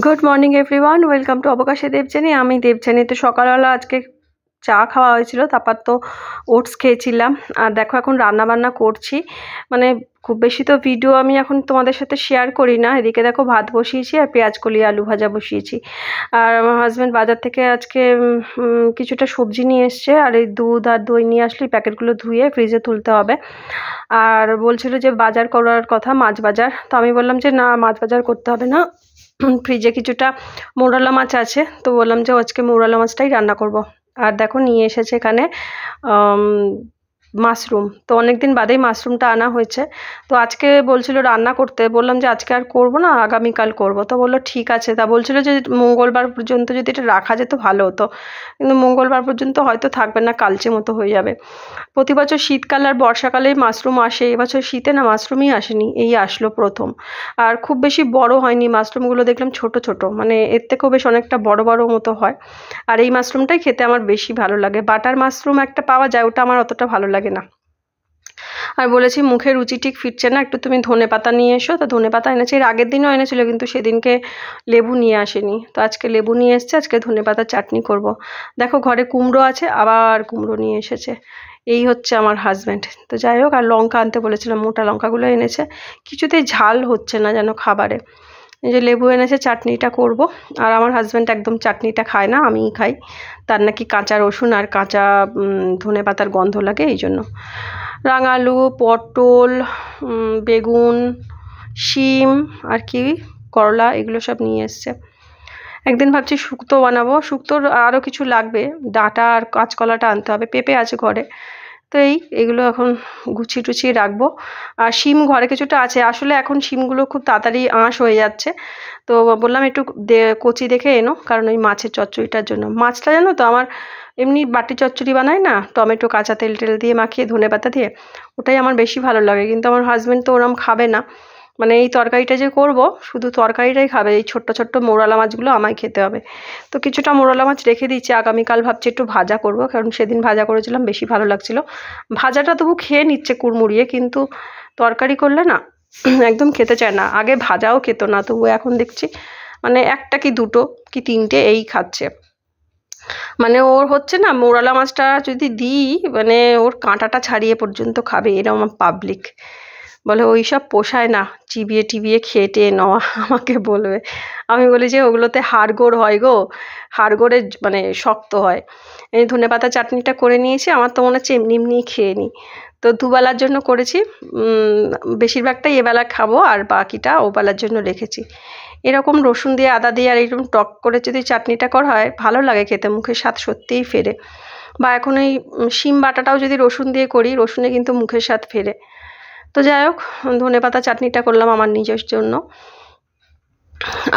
Good morning everyone welcome to अवकाशे देवजानी आमी देवजानी तो सकालবেলা আজকে চা খাওয়া হয়েছিল তারপর তো ওটস খেয়েছিলাম আর দেখো এখন রান্না বান্না করছি মানে খুব বেশি তো ভিডিও আমি এখন তোমাদের সাথে শেয়ার করি না। এদিকে দেখো ভাত বসিয়েছি আর পেঁয়াজ কলি আলু ভাজা বসিয়েছি আর আমার হাজব্যান্ড বাজার থেকে আজকে কিছুটা সবজি নিয়ে এসছে আর এই দুধ আর দই নিয়ে আসলে প্যাকেটগুলো ধুয়ে ফ্রিজে তুলতে হবে আর বলছিল যে বাজার করার কথা মাছ বাজার, তো আমি বললাম যে না মাছ বাজার করতে হবে না, ফ্রিজে কিছুটা মৌরলা মাছ আছে, তো বললাম যে আজকে মৌরলা মাছটাই রান্না করব। আর দেখো নিয়ে এসেছে এখানে মাশরুম, তো অনেক দিন বাদেই মাশরুমটা আনা হয়েছে। তো আজকে বলছিল রান্না করতে, বললাম যে আজকে আর করব না আগামীকাল করব, তো বললো ঠিক আছে। তা বলছিল যে মঙ্গলবার পর্যন্ত যদি এটা রাখা যেত ভালো হতো, কিন্তু মঙ্গলবার পর্যন্ত হয়তো থাকবে না, কালচে মতো হয়ে যাবে। প্রতি বছর শীতকাল আর বর্ষাকালেই মাশরুম আসে, এবছর শীতে না মাশরুমই আসেনি, এই আসলো প্রথম। আর খুব বেশি বড় হয়নি মাশরুমগুলো, দেখলাম ছোট ছোট, মানে এর থেকেও বেশ অনেকটা বড় বড় মতো হয়। আর এই মাশরুমটাই খেতে আমার বেশি ভালো লাগে, বাটার মাশরুম একটা পাওয়া যায়, ওটা আমার অতটা ভালো লাগে না। আর বলেছি মুখে রুচি ঠিক ফিরছে না, একটু তুমি ধনে পাতা নিয়ে এসো, তো ধনে পাতা এনেছে, এর আগের দিনও এনেছিল কিন্তু সেদিনকে লেবু নিয়ে আসেনি, তো আজকে লেবু নিয়ে এসছে, আজকে ধনে পাতার চাটনি করব। দেখো ঘরে কুমড়ো আছে, আবার কুমড়ো নিয়ে এসেছে, এই হচ্ছে আমার হাজব্যান্ড। তো যাই হোক, আর লঙ্কা আনতে বলেছিলাম, মোটা লঙ্কাগুলো এনেছে, কিছুতেই ঝাল হচ্ছে না যেন খাবারে। এই যে লেবু এনেছে, চাটনিটা করব। আর আমার হাজব্যান্ড একদম চাটনিটা খায় না, আমিই খাই, তার নাকি কাঁচা রসুন আর কাঁচা ধনে পাতার গন্ধ লাগে, এই জন্য। রাঙালু, পটল, বেগুন, শিম আর কি করলা, এগুলো সব নিয়ে এসছে। একদিন ভাবছি শুক্তো বানাবো, শুক্তোর আরও কিছু লাগবে, ডাঁটা আর কাঁচকলাটা আনতে হবে, পেঁপে আছে ঘরে, তো এইগুলো এখন গুছিয়ে টুছিয়ে রাখবো। আর শিম ঘরে কিছুটা আছে, আসলে এখন শিমগুলো খুব তাড়াতাড়ি আঁশ হয়ে যাচ্ছে, তো বললাম একটু কচি দেখে এনো, কারণ ওই মাছের চচ্চড়িটার জন্য। মাছটা জানো তো আমার এমনি বাটি চচ্চড়ি বানাই না, টমেটো কাঁচা তেল টেল দিয়ে মাখিয়ে ধনে পাতা দিয়ে, ওটাই আমার বেশি ভালো লাগে, কিন্তু আমার হাজব্যান্ড তো ওরম খাবে না, মানে এই তরকারিটা যে করব শুধু তরকারিটাই খাবে, এই ছোট্ট ছোট্ট মৌরলা মাছগুলো আমায় খেতে হবে। তো কিছুটা মৌরলা মাছ রেখে দিচ্ছি, আগামীকাল ভাবছি একটু ভাজা করব, কারণ সেদিন ভাজা করেছিলাম বেশি ভালো লাগছিল। ভাজাটা তবু খেয়ে নিচ্ছে কুড়মুড়িয়ে, কিন্তু তরকারি করলে না একদম খেতে চায় না, আগে ভাজাও খেত না, তবু এখন দেখছি মানে একটা কি দুটো কি তিনটে এই খাচ্ছে। মানে ওর হচ্ছে না মৌরলা মাছটা যদি দিই মানে ওর কাঁটাটা ছাড়িয়ে পর্যন্ত খাবে, এরকম পাবলিক বলে ওই সব পোষায় না, চিবিয়ে টিবিয়ে খেটে নেওয়া, আমাকে বলবে। আমি বলি যে ওগুলোতে হাড়গোড় হয় গো, হাড়গোড়ে মানে শক্ত হয়। এই ধনে পাতা চাটনিটা করে নিয়েছি, আমার তো মনে হচ্ছে এমনি এমনি খেয়ে নিই, তো দুবেলার জন্য করেছি, বেশিরভাগটাই এবেলা খাবো আর বাকিটা ওবেলার জন্য রেখেছি। এরকম রসুন দিয়ে আদা দিয়ে আর এরকম টক করে যদি চাটনিটা করা হয় ভালো লাগে খেতে, মুখের স্বাদ সত্যিই ফেরে। বা এখন এই শিম বাটাটাও যদি রসুন দিয়ে করি, রসুনে কিন্তু মুখের স্বাদ ফেরে। তো যাই হোক, ধনে পাতা চাটনিটা করলাম আমার নিজের জন্য।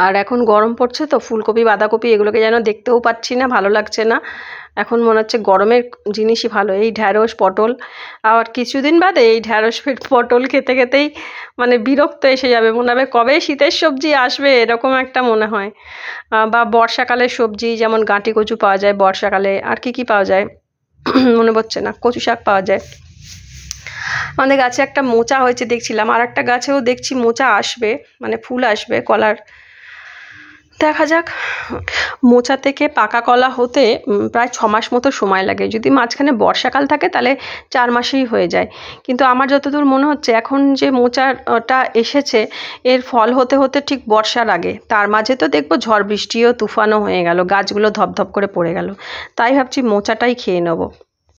আর এখন গরম পড়ছে তো ফুলকপি বাঁধাকপি এগুলোকে যেন দেখতেও পাচ্ছি না, ভালো লাগছে না, এখন মনে হচ্ছে গরমের জিনিসই ভালো, এই ঢ্যাঁড়স পটল। আর কিছুদিন বাদে এই ঢ্যাঁড়স পটল খেতে খেতেই মানে বিরক্ত এসে যাবে, মনে হবে কবে শীতের সবজি আসবে, এরকম একটা মনে হয়। বা বর্ষাকালের সবজি যেমন গাঁটি কচু পাওয়া যায় বর্ষাকালে, আর কি কি পাওয়া যায় মনে পড়ছে না, কচু শাক পাওয়া যায়। আমাদের গাছে একটা মোচা হয়েছে দেখছিলাম, আর একটা গাছেও দেখছি মোচা আসবে, মানে ফুল আসবে কলার, দেখা যাক। মোচা থেকে পাকা কলা হতে প্রায় 6 মাস মতো সময় লাগে, যদি মাঝখানে বর্ষাকাল থাকে তাহলে 4 মাসেই হয়ে যায়। কিন্তু আমার যতদূর মনে হচ্ছে এখন যে মোচাটা এসেছে এর ফল হতে হতে ঠিক বর্ষার আগে, তার মাঝে তো দেখবো ঝড় বৃষ্টিও তুফানও হয়ে গেল, গাছগুলো ধপধপ করে পড়ে গেল, তাই ভাবছি মোচাটাই খেয়ে নেবো।